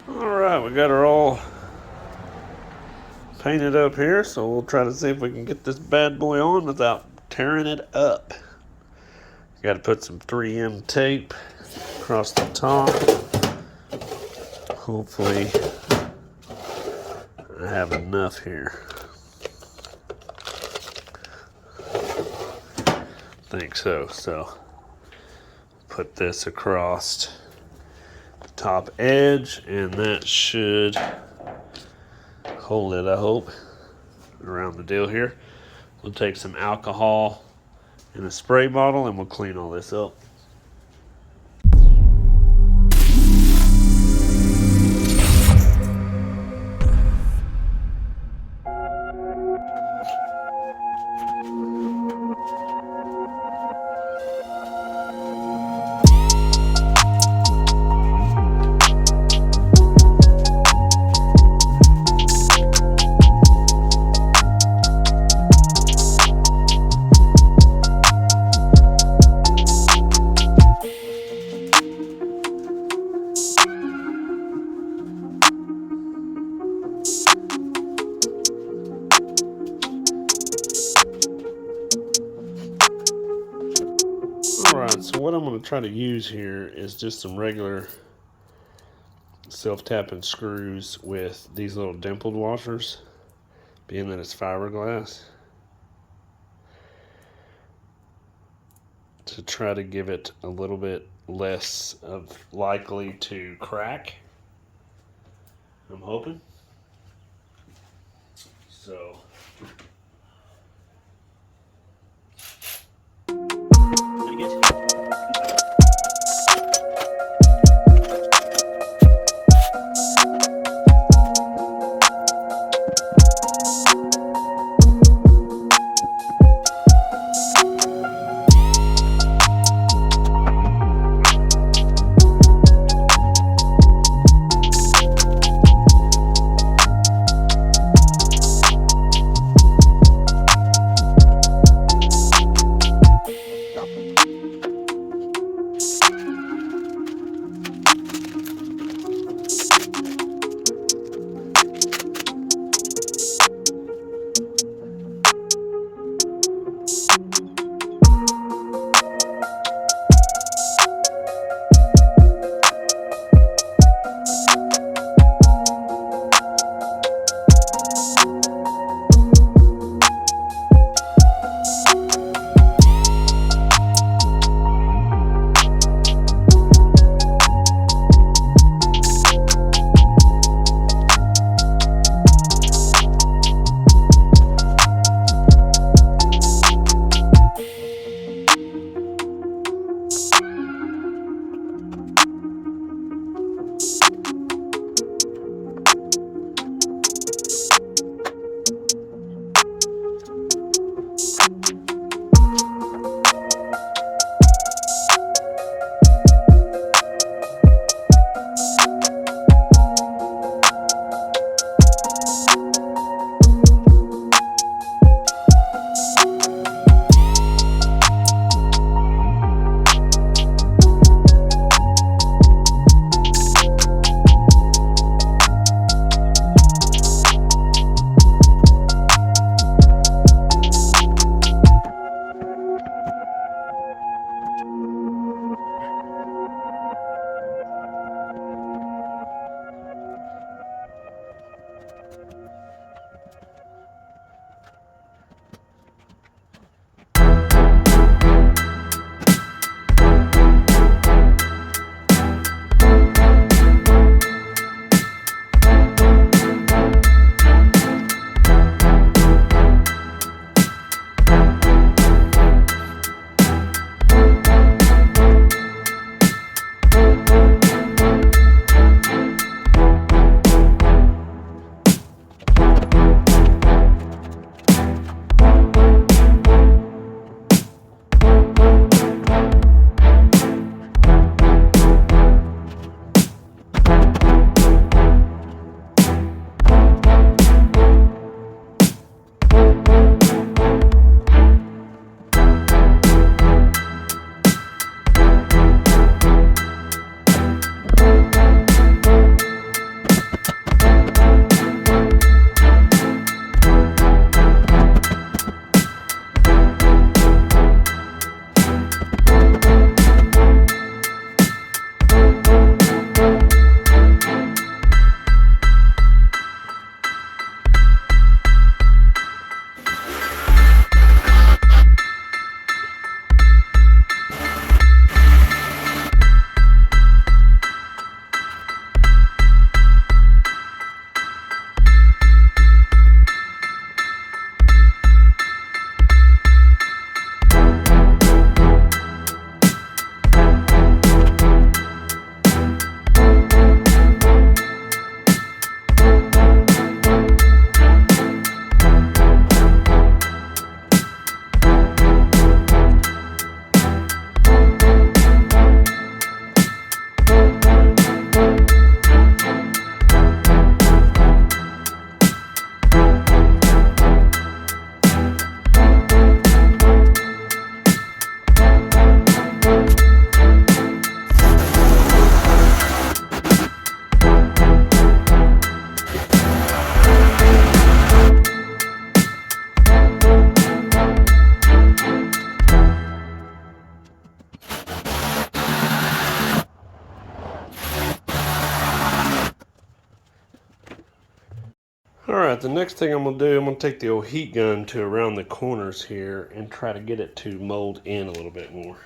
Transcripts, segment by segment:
Alright, we got her all painted up here, so we'll try to see if we can get this bad boy on without tearing it up. Got to put some 3M tape across the top. Hopefully I have enough here. I think so. So put this across the top edge, and that should hold it, I hope, around the deal here. We'll take some alcohol in a spray bottle and we'll clean all this up. Alright, so what I'm going to try to use here is just some regular self-tapping screws with these little dimpled washers, being that it's fiberglass, to try to give it a little bit less of likely to crack, I'm hoping. So Alright, the next thing I'm going to do, I'm going to take the old heat gun to around the corners here and try to get it to mold in a little bit more.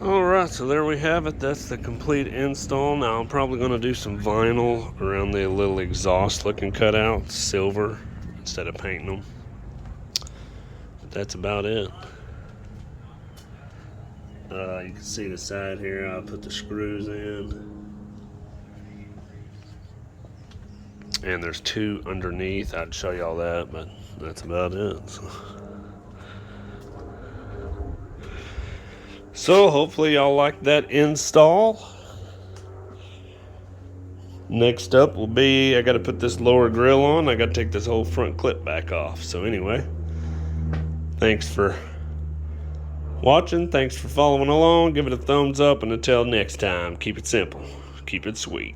Alright, so there we have it. That's the complete install. Now I'm probably going to do some vinyl around the little exhaust looking cutouts, silver, instead of painting them. But that's about it. You can see the side here. I'll put the screws in. And there's two underneath. I'd show you all that, but that's about it. So hopefully y'all like that install. Next up will be, I got to put this lower grill on. I got to take this whole front clip back off. So anyway, thanks for watching. Thanks for following along. Give it a thumbs up, and until next time, keep it simple, keep it sweet.